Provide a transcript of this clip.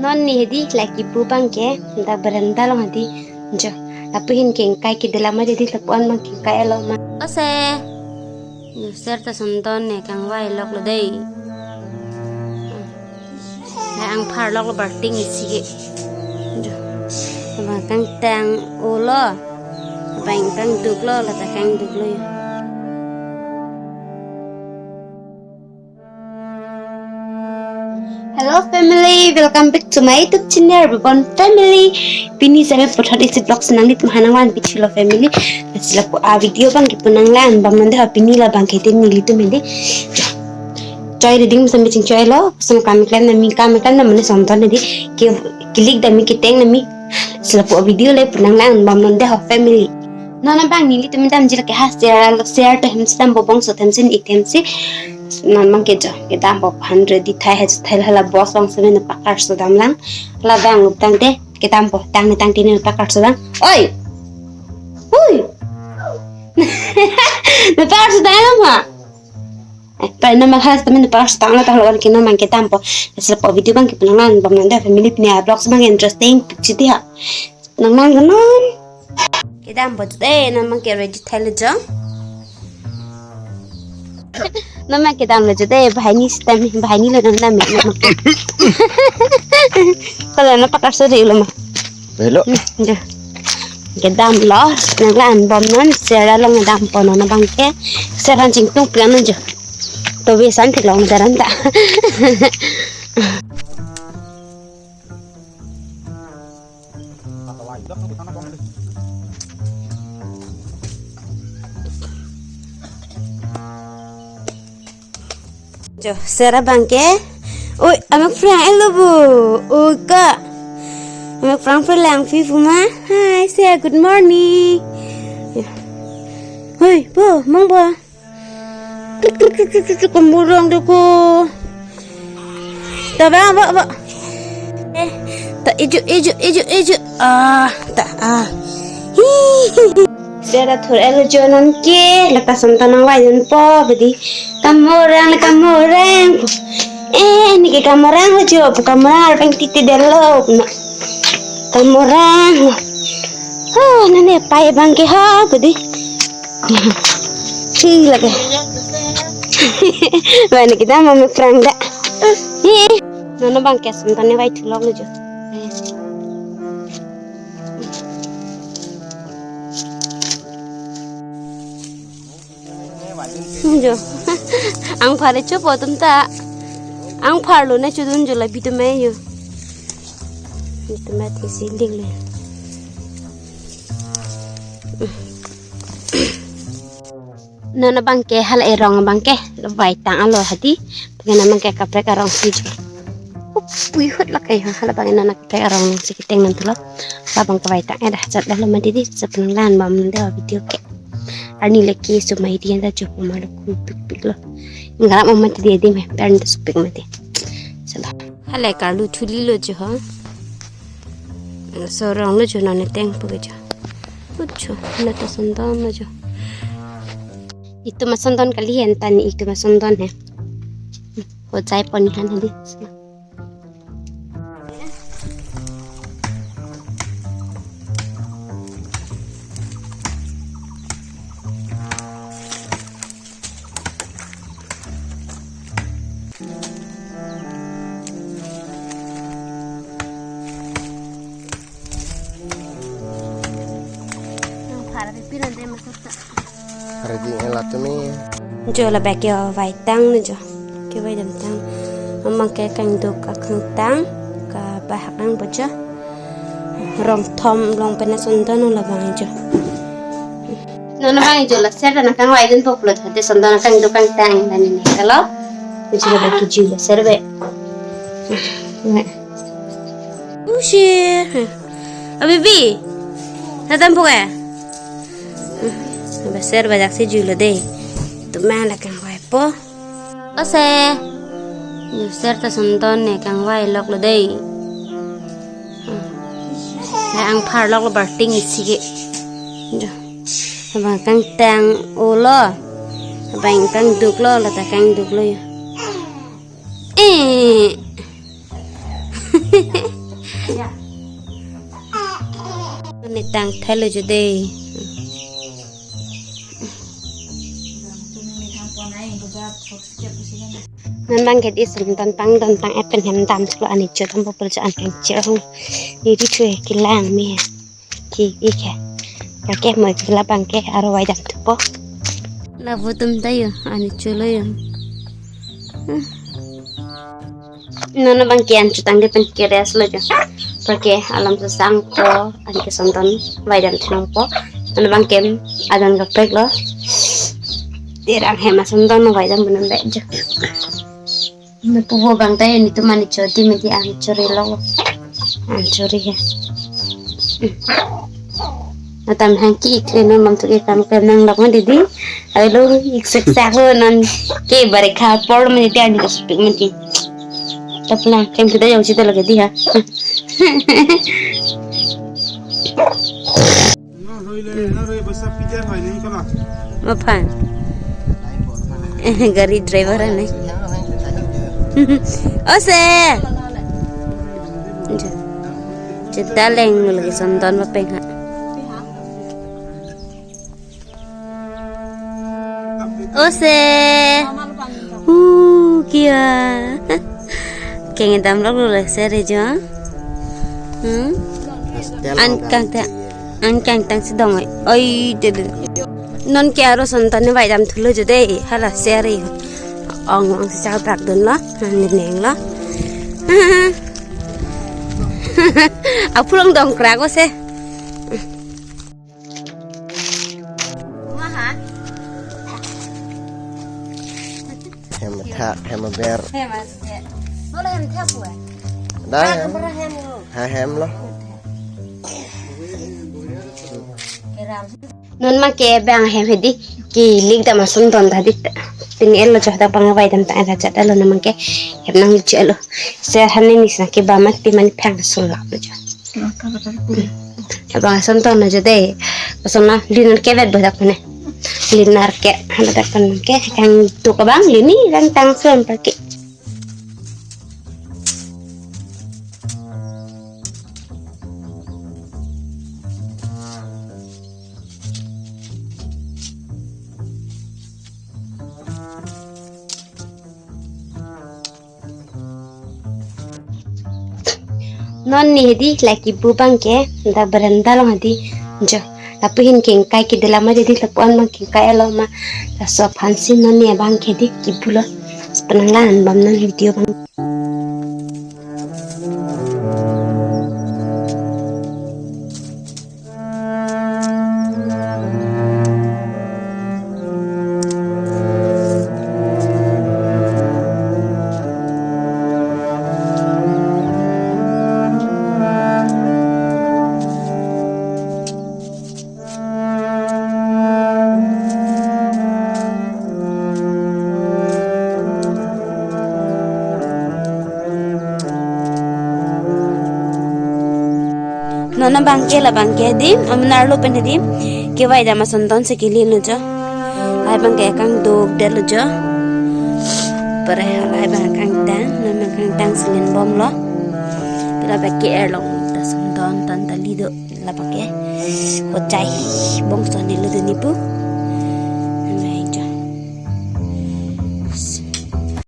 non ni hedi laki pu bangke da beranda lo hadi jo tapi hin king kai ki delama jadi lapuan mang king kai lo ma ose yo serta sondon ne kang wai lok lo dei na ang phar lok lo barting sige jo ma kang tang o lo bang kang duk lo la ta kang duk lo Hello family, welcome back to my YouTube channel Reborn Family. Pini saya potong isi vlog senang di Mahanangwan Pichilo family. Nasilah po video bang kipunang lan bang mande pini lah bang kaitin nili tu mende. Coy reading sampai cing coy lo, sama kami kan namanya sonton jadi klik dami kiteng nami. Nasilah po video le punang lan bang mande family. Nona bang nili tu mende amjila ke share to him sedang bobong so temsin itemsi. Non mang kejo kita ampo 100 di thai has thai hala boss bang semen pakar sodam lang la bang utang te kita ampo tang tini pakar sodam oi na pakar sodam ma pa na mahas temen pakar sodam la tahlo kino mang kita ampo selepo video bang kipunangan bang nanda family punya vlogs bang interesting picture ha nang ganon kita ampo today na mang ke ready thai lejo nama kita ambil jadi bahani sistem bahani lah nanda mek kalau nak pakai suri lo mah belok kita ambil nanglan bom non sera long dam pono na bangke seran cingtung pian aja to biasan ti long daran tak Jo, sera bangke. Oi, amak frang elo bu. Oi kak. Amak frang lang fifu ma. Hi, say good morning. Oi, bu, mang bu. Klik kemurang tu ko. Tak ba. Tak ijo. Tak. Sera thur elo jonan ke lepas santanang wajan po bedi kamorang ni ke kamorang jo bu kamorang peng titi delo kamorang nane pai bangke ha bedi si lagi mana kita mau frang dak nana bangke santane wai thulong jo jo ang phare cho potom ta ang phar lo na chudun jo la bitu me yo bitu me ti siling le nana bangke hal erong bangke lo bai tang alo hati pagana bangke kapre karong si jo pui hot la kai hal bangena nak kapre karong si kiteng nan tulo babang ka bai tang dah chat dah lo mandi di sepeng lan bam nda video ke Ani lagi sumai dia dah cukup malu kupik lo. Enggak mau mati dia me, parent supik mati. Salah. Halai kalu thuli lo je ha. Sorang lo je nane teng page je. Ucho, na to sondon lo je. Itu masondon kali hentan itu masondon he. Ho chai ponihan hadi. Ready elat tu ni. Jo la bek yo vai tang ni jo. Ke vai dam tang. Amang ke kang duk ka kang tang ka ba hang boja. Rom thom long pena sondon la bang jo. No bang jo la ser na kang vai den pop lo the sondon kang duk kang tang dan ni. Hello. Ji la bek ji la ser be. Ushi. Abibi. Nadam poka. Besar banyak sih jual deh. Itu mana kang wai po? Ose. Besar tas sonton nih kang wai lok lo deh. Ang par lok lo barting sih. Abang kang tang ulo. Abang kang duk lo, lata kang duk lo ya. Này tăng thay lời cho đây. Nan bang ke dis dan tang appen hem dam slo ani chodam bopal cha an cherong ni di thue ki lang mi ki ike ka ke mo ki la bang ke aro wai dam tu po la votum tayo ani chulo yo nana bang ke an chutang de pen ke res lo jo porque alam sa sang po ani ke sonton wai dam thnong po nana bang ke adan ga pek lo dirang hema sonton wai dam bunan be jo me puwo bang tayo nito mani choti meti ancuri lo ancuri ya natam hangki ikle non mam tuke kam nang lak didi ai lo iksek sak non ke bare kha por meni te ani kaspi meni tapla kem kita jauh cita lagi dia apa gari driver ane ose kita leng lagi sonton bapeng ha ose kia kengin tam lok lu sere jo an kang tang sidong oi de non ke aro sonton ne bai dam thulo jo de hala sere ong sao bạc đơn lo nền lo à phương đồng crack có xe hem ber nó là hem theo của đấy hai hem lo non ma ke bang hem hedi ki lig da masun ton tadi tini elo johta pangawai dan tak ada cat elo namang ke hem nang lucu elo saya hani nis nak ke bamat pi mani pang sulap lucu ya bang asun ton aja deh pasona linar ke vet bodak mana linar ke hana dakan ke kang tu ke bang lini dan tang sulap pakai non ni hedi laki bubang ke da beranda lo hadi jo tapi hin king kai ki dela ma jadi lapuan ma king kai lo ma da so fansi non ni bang ke di ki bulo penanglan bam nan video bang nona bangke la bangke di amnar lo pen di ke wai da masonton se ke lin jo ai bangke kang dog de lo jo pare hai bang kang tan nona kang tang silin bom lo la bakke er long da sonton tan ta lido la bakke ko chai bong son ni lo de ni pu